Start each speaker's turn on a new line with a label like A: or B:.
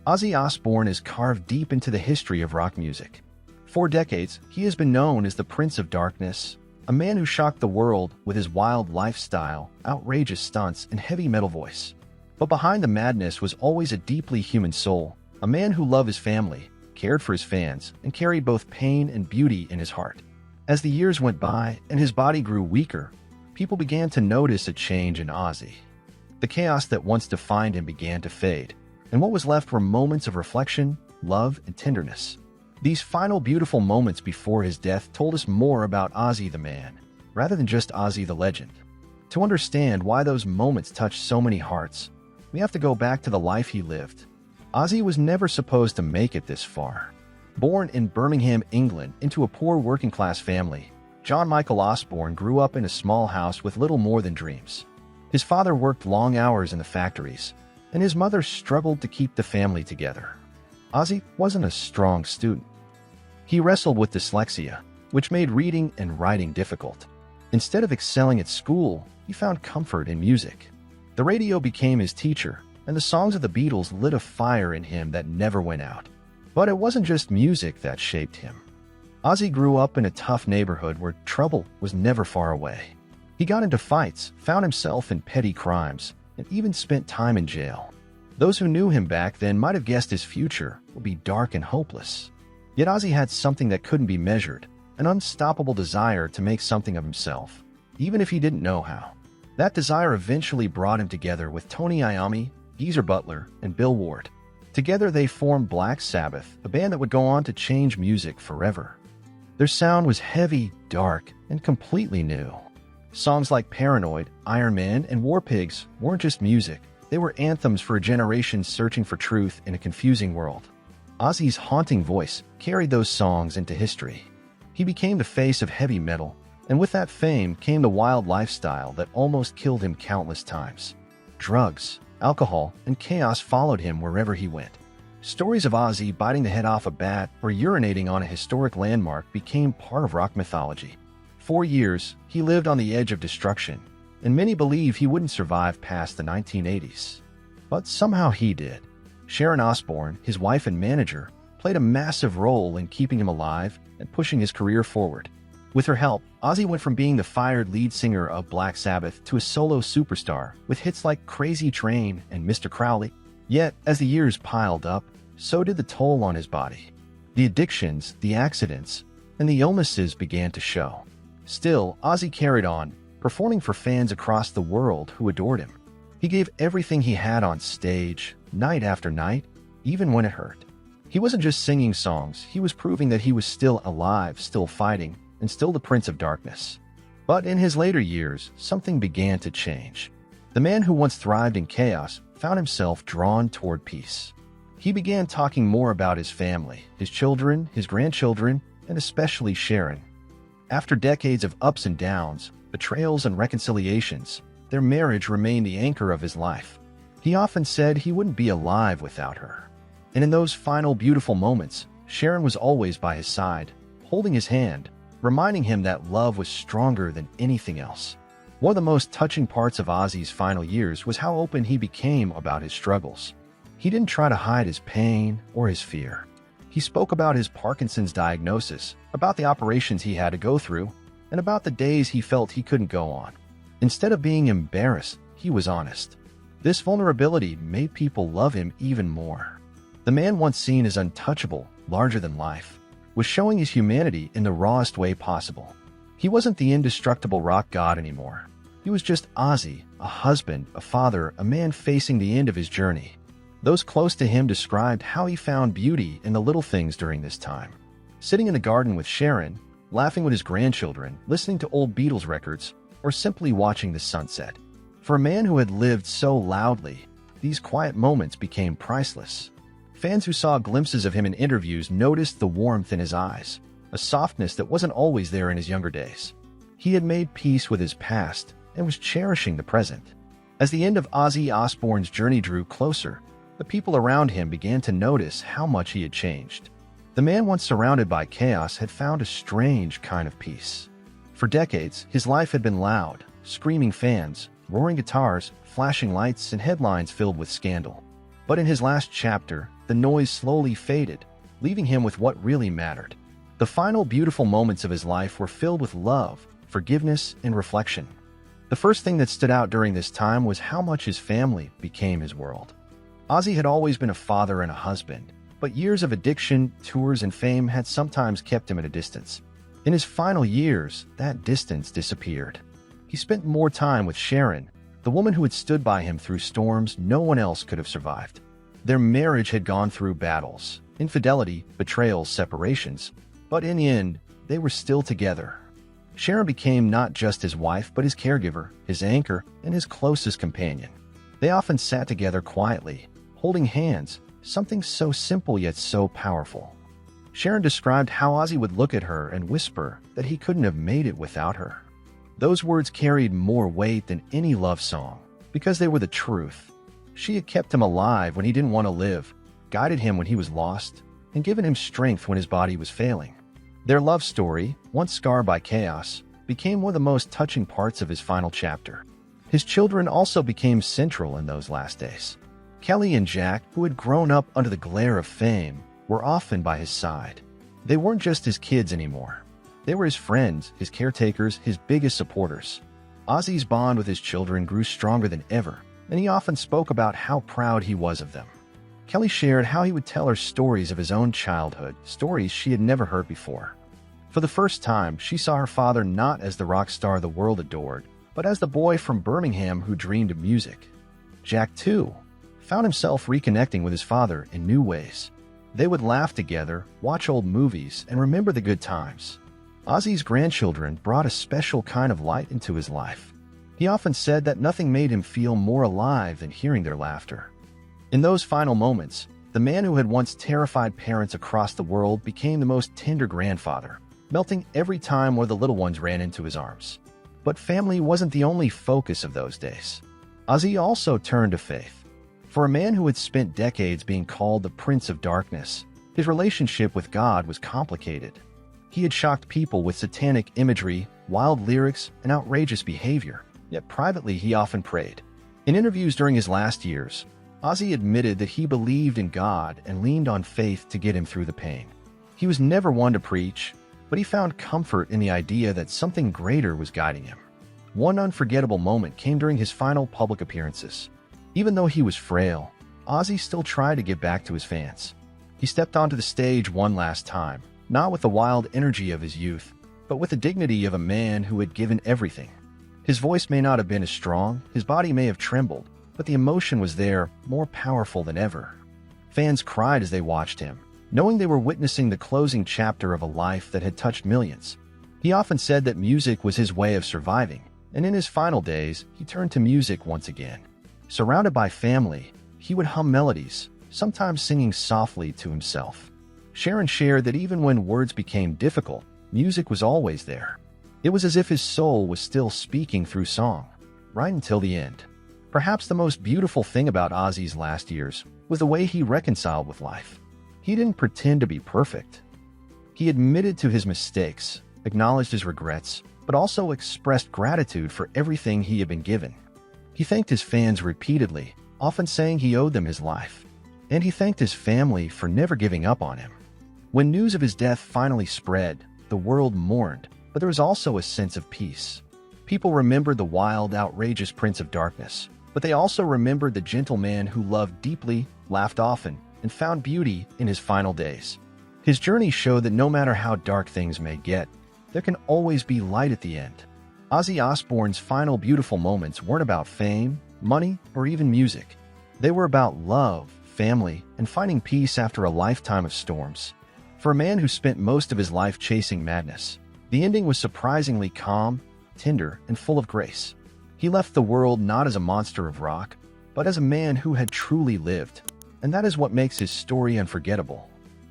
A: Ozzy Osbourne is carved deep into the history of rock music. For decades, he has been known as the Prince of Darkness, a man who shocked the world with his wild lifestyle, outrageous stunts, and heavy metal voice. But behind the madness was always a deeply human soul, a man who loved his family, cared for his fans, and carried both pain and beauty in his heart. As the years went by and his body grew weaker, people began to notice a change in Ozzy. The chaos that once defined him began to fade, and what was left were moments of reflection, love, and tenderness. These final beautiful moments before his death told us more about Ozzy the man, rather than just Ozzy the legend. To understand why those moments touched so many hearts, we have to go back to the life he lived. Ozzy was never supposed to make it this far. Born in Birmingham, England, into a poor working-class family, John Michael Osbourne grew up in a small house with little more than dreams. His father worked long hours in the factories, and his mother struggled to keep the family together. Ozzy wasn't a strong student. He wrestled with dyslexia, which made reading and writing difficult. Instead of excelling at school, he found comfort in music. The radio became his teacher, and the songs of the Beatles lit a fire in him that never went out. But it wasn't just music that shaped him. Ozzy grew up in a tough neighborhood where trouble was never far away. He got into fights, found himself in petty crimes, and even spent time in jail. Those who knew him back then might have guessed his future would be dark and hopeless. Yet Ozzy had something that couldn't be measured, an unstoppable desire to make something of himself, even if he didn't know how. That desire eventually brought him together with Tony Iommi, Geezer Butler, and Bill Ward. Together they formed Black Sabbath, a band that would go on to change music forever. Their sound was heavy, dark, and completely new. Songs like Paranoid, Iron Man, and War Pigs weren't just music. They were anthems for a generation searching for truth in a confusing world. Ozzy's haunting voice carried those songs into history. He became the face of heavy metal, and with that fame came the wild lifestyle that almost killed him countless times. Drugs, alcohol, and chaos followed him wherever he went. Stories of Ozzy biting the head off a bat or urinating on a historic landmark became part of rock mythology. For years, he lived on the edge of destruction, and many believe he wouldn't survive past the 1980s. But somehow he did. Sharon Osbourne, his wife and manager, played a massive role in keeping him alive and pushing his career forward. With her help, Ozzy went from being the fired lead singer of Black Sabbath to a solo superstar with hits like Crazy Train and Mr. Crowley. Yet, as the years piled up, so did the toll on his body. The addictions, the accidents, and the illnesses began to show. Still, Ozzy carried on, performing for fans across the world who adored him. He gave everything he had on stage, night after night, even when it hurt. He wasn't just singing songs, he was proving that he was still alive, still fighting, and still the Prince of Darkness. But in his later years, something began to change. The man who once thrived in chaos found himself drawn toward peace. He began talking more about his family, his children, his grandchildren, and especially Sharon. After decades of ups and downs, betrayals and reconciliations, their marriage remained the anchor of his life. He often said he wouldn't be alive without her. And in those final beautiful moments, Sharon was always by his side, holding his hand, reminding him that love was stronger than anything else. One of the most touching parts of Ozzy's final years was how open he became about his struggles. He didn't try to hide his pain or his fear. He spoke about his Parkinson's diagnosis, about the operations he had to go through, and about the days he felt he couldn't go on. Instead of being embarrassed, he was honest. This vulnerability made people love him even more. The man once seen as untouchable, larger than life, was showing his humanity in the rawest way possible. He wasn't the indestructible rock god anymore. He was just Ozzy, a husband, a father, a man facing the end of his journey. Those close to him described how he found beauty in the little things during this time. Sitting in the garden with Sharon, laughing with his grandchildren, listening to old Beatles records, or simply watching the sunset. For a man who had lived so loudly, these quiet moments became priceless. Fans who saw glimpses of him in interviews noticed the warmth in his eyes, a softness that wasn't always there in his younger days. He had made peace with his past and was cherishing the present. As the end of Ozzy Osbourne's journey drew closer, the people around him began to notice how much he had changed. The man once surrounded by chaos had found a strange kind of peace. For decades, his life had been loud, screaming fans, roaring guitars, flashing lights, and headlines filled with scandal. But in his last chapter, the noise slowly faded, leaving him with what really mattered. The final beautiful moments of his life were filled with love, forgiveness, and reflection. The first thing that stood out during this time was how much his family became his world. Ozzy had always been a father and a husband, but years of addiction, tours, and fame had sometimes kept him at a distance. In his final years, that distance disappeared. He spent more time with Sharon, the woman who had stood by him through storms no one else could have survived. Their marriage had gone through battles, infidelity, betrayals, separations, but in the end, they were still together. Sharon became not just his wife, but his caregiver, his anchor, and his closest companion. They often sat together quietly, holding hands, something so simple yet so powerful. Sharon described how Ozzy would look at her and whisper that he couldn't have made it without her. Those words carried more weight than any love song, because they were the truth. She had kept him alive when he didn't want to live, guided him when he was lost, and given him strength when his body was failing. Their love story, once scarred by chaos, became one of the most touching parts of his final chapter. His children also became central in those last days. Kelly and Jack, who had grown up under the glare of fame, were often by his side. They weren't just his kids anymore. They were his friends, his caretakers, his biggest supporters. Ozzy's bond with his children grew stronger than ever, and he often spoke about how proud he was of them. Kelly shared how he would tell her stories of his own childhood, stories she had never heard before. For the first time, she saw her father not as the rock star the world adored, but as the boy from Birmingham who dreamed of music. Jack, too, found himself reconnecting with his father in new ways. They would laugh together, watch old movies, and remember the good times. Ozzy's grandchildren brought a special kind of light into his life. He often said that nothing made him feel more alive than hearing their laughter. In those final moments, the man who had once terrified parents across the world became the most tender grandfather, melting every time one of the little ones ran into his arms. But family wasn't the only focus of those days. Ozzy also turned to faith. For a man who had spent decades being called the Prince of Darkness, his relationship with God was complicated. He had shocked people with satanic imagery, wild lyrics, and outrageous behavior, yet privately he often prayed. In interviews during his last years, Ozzy admitted that he believed in God and leaned on faith to get him through the pain. He was never one to preach, but he found comfort in the idea that something greater was guiding him. One unforgettable moment came during his final public appearances. Even though he was frail, Ozzy still tried to give back to his fans. He stepped onto the stage one last time, not with the wild energy of his youth, but with the dignity of a man who had given everything. His voice may not have been as strong, his body may have trembled, but the emotion was there, more powerful than ever. Fans cried as they watched him, knowing they were witnessing the closing chapter of a life that had touched millions. He often said that music was his way of surviving, and in his final days, he turned to music once again. Surrounded by family, he would hum melodies, sometimes singing softly to himself. Sharon shared that even when words became difficult, music was always there. It was as if his soul was still speaking through song, right until the end. Perhaps the most beautiful thing about Ozzy's last years was the way he reconciled with life. He didn't pretend to be perfect. He admitted to his mistakes, acknowledged his regrets, but also expressed gratitude for everything he had been given. He thanked his fans repeatedly, often saying he owed them his life. And he thanked his family for never giving up on him. When news of his death finally spread, the world mourned, but there was also a sense of peace. People remembered the wild, outrageous Prince of Darkness, but they also remembered the gentle man who loved deeply, laughed often, and found beauty in his final days. His journey showed that no matter how dark things may get, there can always be light at the end. Ozzy Osbourne's final beautiful moments weren't about fame, money, or even music. They were about love, family, and finding peace after a lifetime of storms. For a man who spent most of his life chasing madness, the ending was surprisingly calm, tender, and full of grace. He left the world not as a monster of rock, but as a man who had truly lived, and that is what makes his story unforgettable.